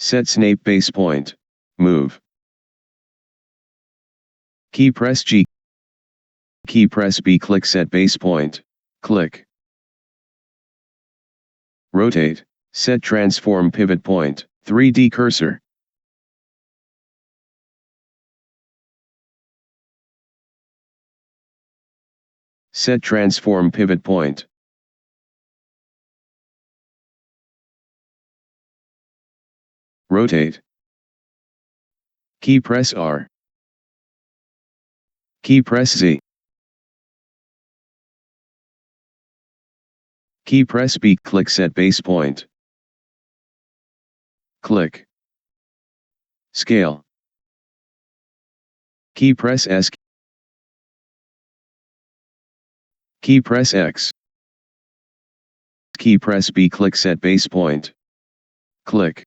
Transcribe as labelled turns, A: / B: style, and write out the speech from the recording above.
A: Set snap base point. Move. Key press G. Key press B. Click set base point. Click. Rotate. Set transform pivot point. 3D cursor. Set transform pivot point. Rotate. Key press R. Key press Z. Key press B. Click set base point. Click. Scale. Key press S. Key press X. Key press B. Click set base point. Click.